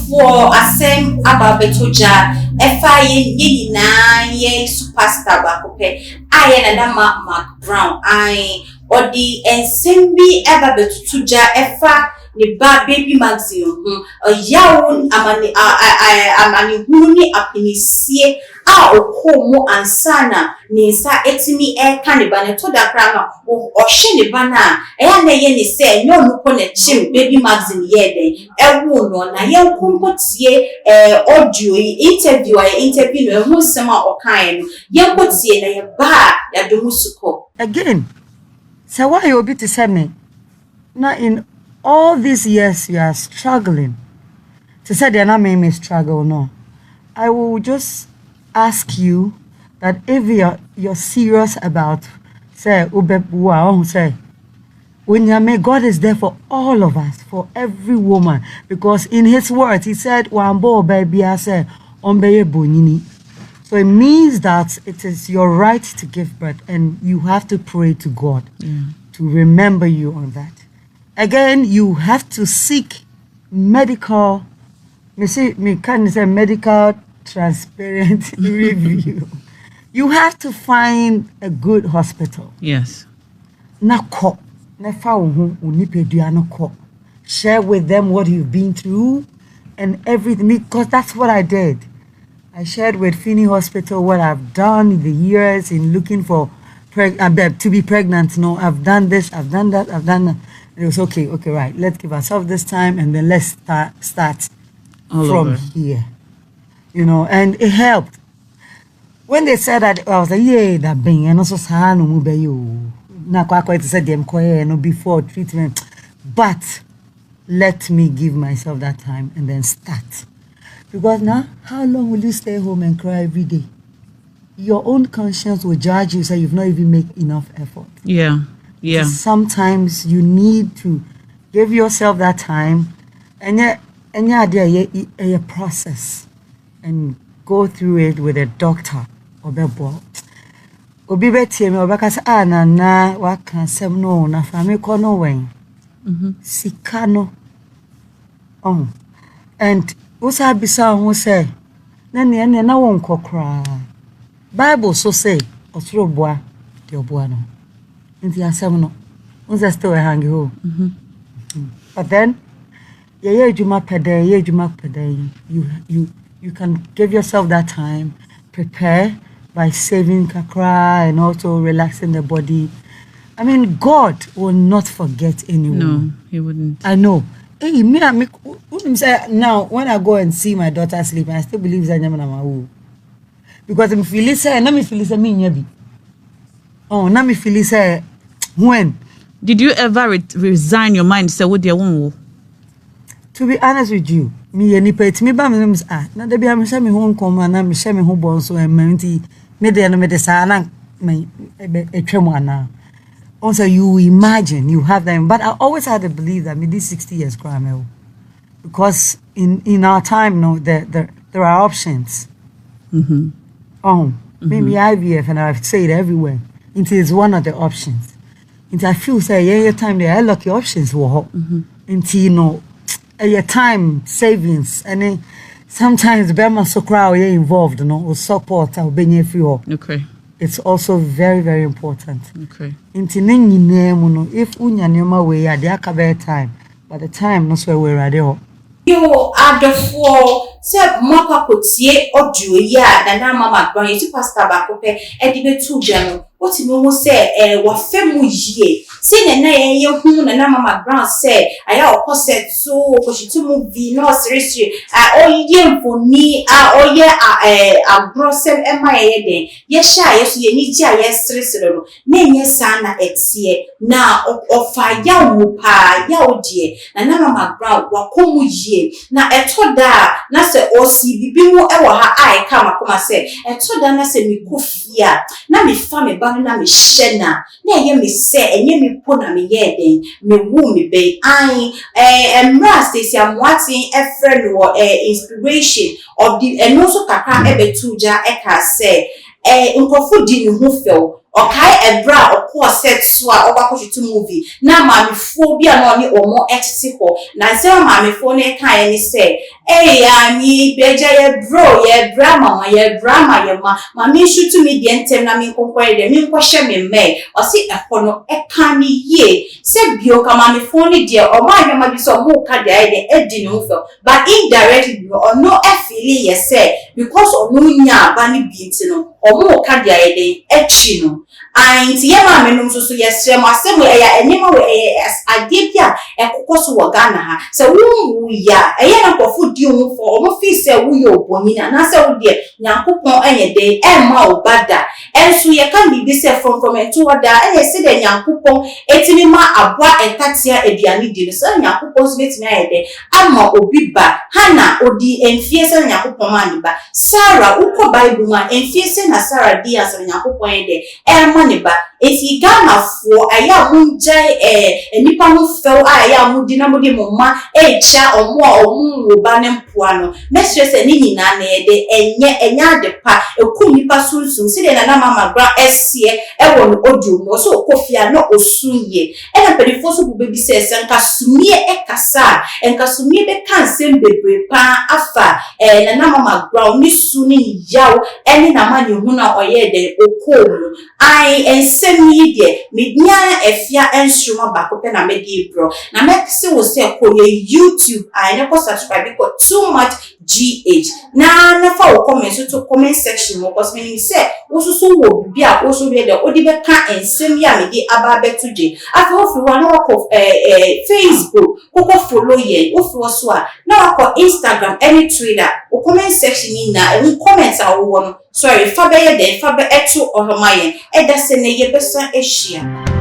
for asem ababetoja efa ye na ye superstar bakope aye na Mark Brown ai odi ensembi ababetuja efa ni ba baby magazine yawo amani huni apinisie a okomo ansana ni nsa etimi eka ne ba ne to da kra na o hye ne ba na eya na ye ni se enyo nuko na chim baby magazine ye den ewu no na ye nkompotie audio interview no hu sema okan no ye nkotie na ye ba ya domusuko again. So why you be to say me? Now in all these years you are struggling. To say they're not making me struggle, no. I will just ask you that if you're serious about say say when God is there for all of us, for every woman, because in his words he said Wambo baby I say bonini. So it means that it is your right to give birth and you have to pray to God to remember you on that. Again, you have to seek medical, medical transparent review. You have to find a good hospital. Yes. Share with them what you've been through and everything, because that's what I did. I shared with Finney Hospital what I've done in the years in looking for to be pregnant. No, I've done this, I've done that, I've done that. And it was okay, right. Let's give ourselves this time and then let's start from here. You know, and it helped. When they said that, I was like, yeah, that being and also sahano mube you. Na kwa to say them no before treatment. But let me give myself that time and then start. Because now, how long will you stay home and cry every day? Your own conscience will judge you, say you've not even made enough effort. Yeah. So sometimes you need to give yourself that time and a process and go through it with a doctor or bebo. Obi beti me obaka sa na waka sem no na fami ko no wen. Sikano. And Usa bisa who say, Nani na won kokra. Bible so say, Osro boa, the obuano. Inti asem no. Unza still hang ho. But then, ye juma pede, you can give yourself that time, prepare by saving kakra and also relaxing the body. I mean, God will not forget anyone. No, he wouldn't. I know. Hey, me now when I go and see my daughter sleeping, I still believe that I'm because I'm feeling say, na me feel say me nyabi. Oh, na me feel say when. Did you ever resign your mind? Say what you want? To be honest with you, me any pet me ba me na de bia me say me ho nkoma na me say me ho bon so emanti me de no me de sa na me etwem ana. Also, you imagine you have them, but I always had to believe that maybe 60 years crime, because in our time, no, there are options. Maybe IVF, and I've said everywhere. It is one of the options. It I feel say your time there, I look your options were into your time savings, and then sometimes Burma so crowd involved, or support or be free. Okay. It's also very, very important. Okay. If unyanyoma way at the time, by the time not so we're ready. Yo adofo se mapa kotie audio ya na Mama Brown yi superstar bakope edibe tu jeno otimi hu se wafemu yie se na ye hu na Mama Brown se aya okoset so okoshitu movie no series oye mfoni oye agrosem ema ye den ye sha ye so ye ni ji aye seresere no na enye sana etie na ofa ya wo pa ya odie na Mama Brown wakomu yie na etoda na se osi bibi mu ewo ha ai kama kuma se etoda na se mikufia na mi fa me ba na me hyena na ye me se enye mi po na me ye den me wu me be ai emra stesi amwati efre no inspiration of the eno so kakra ebetuja eka se nkofu di ni hu fel okay ebra okọ set so a obakọhwetu movie na maamefo bi a no ne omo etete ho na se maamefo ne kan ni se ani beja ye bro ye drama ye mama shoot me de entem na me nkonkore de me nkohye me me o se ekọ no eka ni ye se bio ka maamefo ne de o ma adwama bi so mo ka de ai de edi no fo but indirectly or no afili ye say because onu nya ba ni bi ntino omo ka de ai de echi no anti ye ma menum so yesre mo asem ya enima we ade bia ekokoso wo Ghana ha se wu ya eye na kofo di wu fo omo fi se wu ye obonina na se wu de Nyankopon enye de ma obada enso ye kan bi se from to oda enye se de Nyankopon etimi ma aboa entatia aduane di no se Nyankopon so betimi ayede ama obi ba hana odi enfie se Nyankopon ma ni ba Sarah uko Bible ma enfie se na Sarah di asa Nyankopon yede maniba esi Ghana fo aya munjai nipa ho fel aya mudi na mudi moma echa omo oba ne mpoa no mesre se ni nyina na ede enya adepa eku nipa sunsun se de na mama gra esie ewo no odio no so okofia no osunye ena perifo so bubebi se senka sumie ekasa enka sumie be kan sem bebre pa afa na mama gra ni suni yaw eni na mani hu na oyede okomu ensemi de mednya efia enstruma bakope na medi bro na mekse wo se ko ye YouTube ne ko subscribe ko too much GH na fa wo comment to comment section mo cause me say wo so wo bia wo so be de odi be ka ensemi ya medi aba betuje afi wo fi wa na ko Facebook ko follow ye wo fi wo so a na ko Instagram any Twitter wo comment section ni na comment a wo no sorry fa be ye de fa be eto ohoma ye eda se ne ye besa ehia